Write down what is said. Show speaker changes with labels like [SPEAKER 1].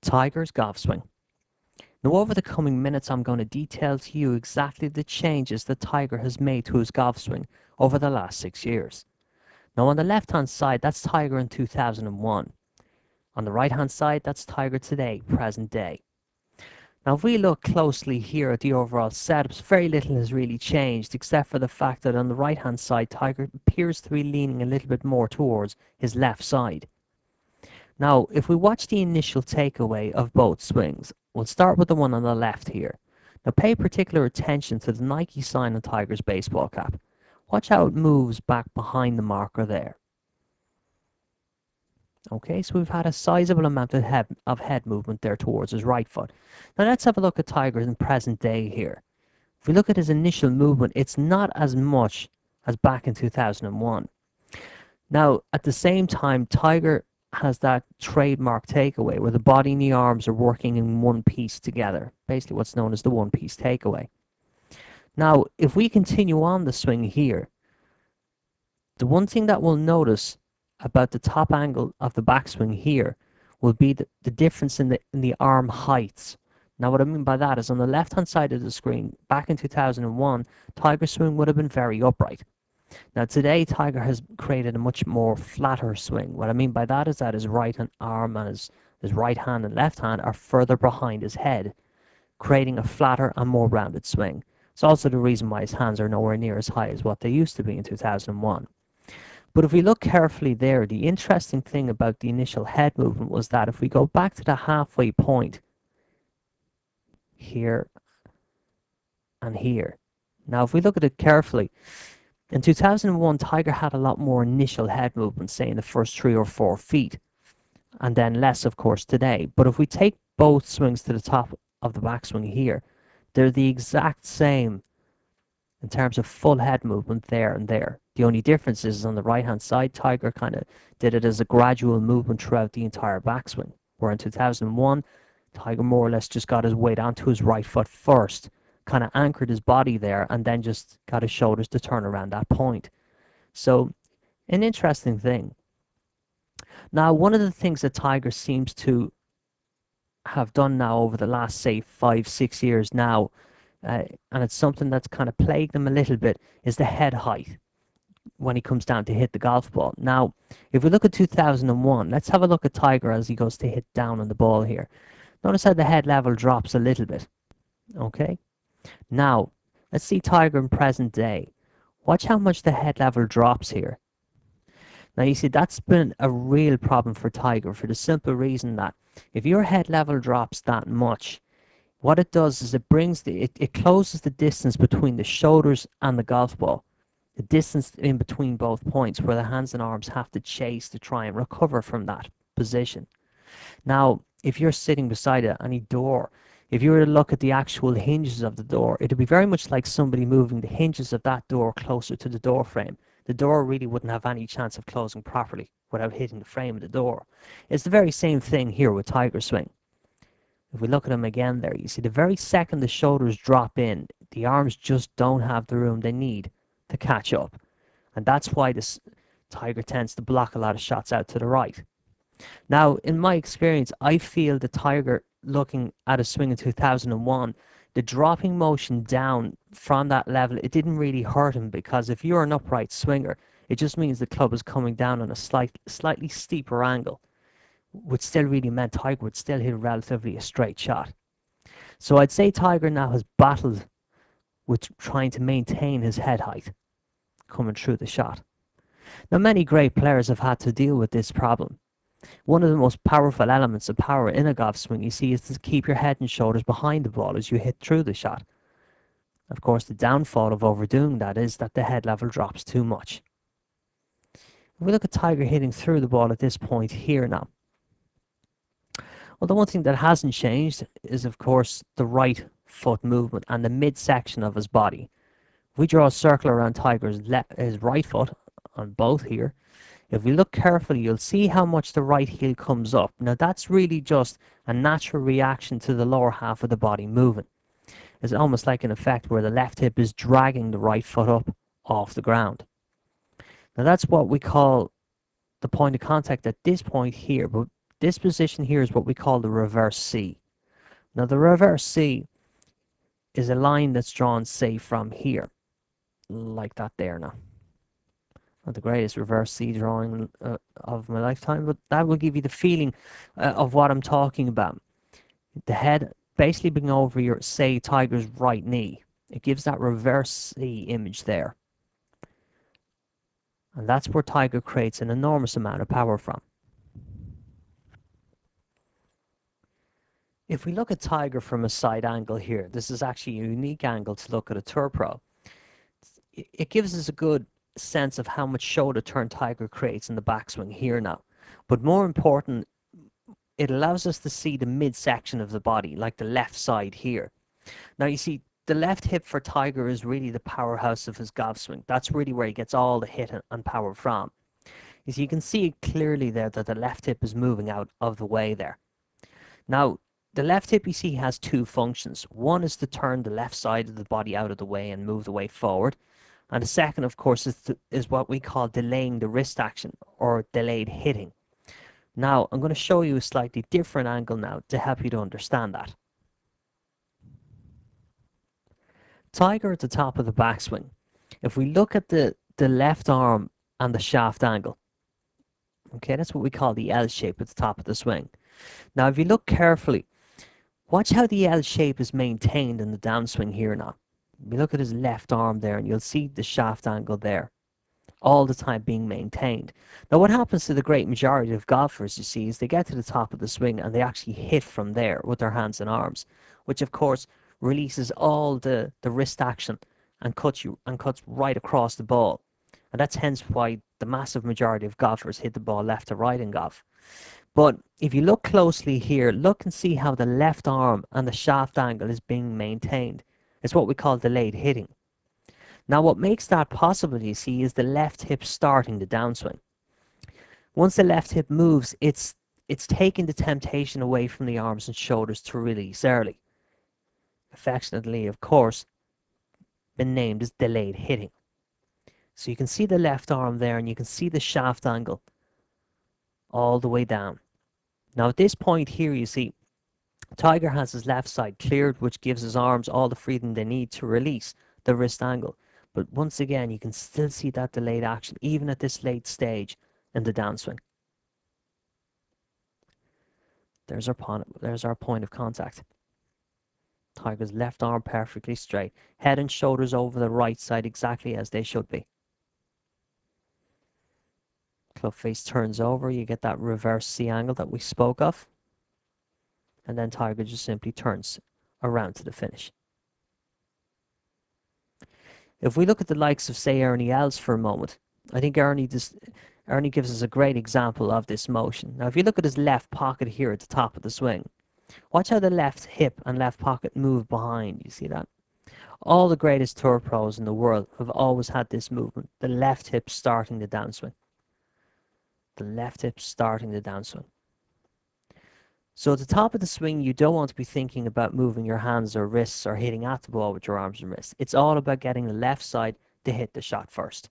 [SPEAKER 1] Tiger's golf swing. Now over the coming minutes I'm going to detail to you exactly the changes that Tiger has made to his golf swing over the last 6 years. Now on the left hand side that's Tiger in 2001. On the right hand side that's Tiger today, present day. Now if we look closely here at the overall setups, very little has really changed except for the fact that on the right hand side Tiger appears to be leaning a little bit more towards his left side. Now, if we watch the initial takeaway of both swings, we'll start with the one on the left here. Now, pay particular attention to the Nike sign on Tiger's baseball cap. Watch how it moves back behind the marker there. Okay, so we've had a sizable amount of head movement there towards his right foot. Now, let's have a look at Tiger in present day here. If we look at his initial movement, it's not as much as back in 2001. Now, at the same time, Tiger has that trademark takeaway where the body and the arms are working in one piece together, basically what's known as the one piece takeaway. Now, if we continue on the swing here, the one thing that we'll notice about the top angle of the backswing here will be the difference in the arm heights. Now, what I mean by that is on the left-hand side of the screen, back in 2001, Tiger's swing would have been very upright. Now today, Tiger has created a much more flatter swing. What I mean by that is that his right arm and his right hand and left hand are further behind his head, creating a flatter and more rounded swing. It's also the reason why his hands are nowhere near as high as what they used to be in 2001. But if we look carefully there, the interesting thing about the initial head movement was that if we go back to the halfway point here and here. Now if we look at it carefully, in 2001, Tiger had a lot more initial head movement, say in the first 3 or 4 feet, and then less, of course, today. But if we take both swings to the top of the backswing here, they're the exact same in terms of full head movement there and there. The only difference is on the right-hand side, Tiger kind of did it as a gradual movement throughout the entire backswing, where in 2001, Tiger more or less just got his weight onto his right foot first, kind of anchored his body there and then just got his shoulders to turn around that point. So an interesting thing. Now, one of the things that Tiger seems to have done now over the last, say, 5-6 years now, and it's something that's kind of plagued him a little bit, is the head height when he comes down to hit the golf ball. Now, if we look at 2001, let's have a look at Tiger as he goes to hit down on the ball here. Notice how the head level drops a little bit. Okay? Now, let's see Tiger in present day. Watch how much the head level drops here. Now, you see, that's been a real problem for Tiger for the simple reason that if your head level drops that much, what it does is it brings it closes the distance between the shoulders and the golf ball. The distance in between both points where the hands and arms have to chase to try and recover from that position. Now, if you're sitting beside any door, if you were to look at the actual hinges of the door, it would be very much like somebody moving the hinges of that door closer to the door frame. The door really wouldn't have any chance of closing properly without hitting the frame of the door. It's the very same thing here with Tiger's swing. If we look at him again there, you see the very second the shoulders drop in, the arms just don't have the room they need to catch up. And that's why this Tiger tends to block a lot of shots out to the right. Now, in my experience, I feel the Tiger looking at a swing in 2001, the dropping motion down from that level, it didn't really hurt him because if you're an upright swinger, it just means the club is coming down on a slightly steeper angle, which still really meant Tiger would still hit relatively a straight shot. So I'd say Tiger now has battled with trying to maintain his head height coming through the shot. Now, many great players have had to deal with this problem. One of the most powerful elements of power in a golf swing, you see, is to keep your head and shoulders behind the ball as you hit through the shot. Of course, the downfall of overdoing that is that the head level drops too much. If we look at Tiger hitting through the ball at this point here now, well, the one thing that hasn't changed is, of course, the right foot movement and the midsection of his body. If we draw a circle around Tiger's his right foot on both here, if we look carefully, you'll see how much the right heel comes up. Now, that's really just a natural reaction to the lower half of the body moving. It's almost like an effect where the left hip is dragging the right foot up off the ground. Now, that's what we call the point of contact at this point here, but This position here is what we call the reverse C. Now the reverse C is a line that's drawn, say, from here, like that there now. Not the greatest reverse C drawing of my lifetime, but that will give you the feeling of what I'm talking about. The head basically being over your, say, tiger's right knee. It gives that reverse C image there. And that's where tiger creates an enormous amount of power from. If we look at tiger from a side angle here, this is actually a unique angle to look at a tour pro. It gives us a good sense of how much shoulder turn tiger creates in the backswing here now. But more important, it allows us to see the midsection of the body, like the left side here. Now you see, the left hip for tiger is really the powerhouse of his golf swing. That's really where he gets all the hit and power from. You can see clearly there that the left hip is moving out of the way there. Now, the left hip you see has two functions. One is to turn the left side of the body out of the way and move the weight forward. And the second, of course, is what we call delaying the wrist action, or delayed hitting. Now, I'm going to show you a slightly different angle now to help you to understand that. Tiger at the top of the backswing. If we look at the left arm and the shaft angle, okay, that's what we call the L shape at the top of the swing. Now, if you look carefully, watch how the L shape is maintained in the downswing here now. If you look at his left arm there, and you'll see the shaft angle there, all the time being maintained. Now, what happens to the great majority of golfers, you see, is they get to the top of the swing and they actually hit from there with their hands and arms, which of course releases all the wrist action and cuts right across the ball. And that's hence why the massive majority of golfers hit the ball left to right in golf. But if you look closely here, look and see how the left arm and the shaft angle is being maintained. It's what we call delayed hitting. Now, what makes that possible, you see, is the left hip starting the downswing. Once the left hip moves, it's taking the temptation away from the arms and shoulders to release early. Affectionately, of course, been named as delayed hitting. So you can see the left arm there, and you can see the shaft angle all the way down. Now, at this point here, you see, Tiger has his left side cleared, which gives his arms all the freedom they need to release the wrist angle. But once again, you can still see that delayed action, even at this late stage in the downswing. There's our point of contact. Tiger's left arm perfectly straight. Head and shoulders over the right side exactly as they should be. Club face turns over. You get that reverse C angle that we spoke of. And then Tiger just simply turns around to the finish. If we look at the likes of, say, Ernie Els for a moment, I think Ernie gives us a great example of this motion. Now, if you look at his left pocket here at the top of the swing, watch how the left hip and left pocket move behind. You see that? All the greatest tour pros in the world have always had this movement, the left hip starting the downswing. The left hip starting the downswing. So at the top of the swing, you don't want to be thinking about moving your hands or wrists or hitting at the ball with your arms and wrists. It's all about getting the left side to hit the shot first.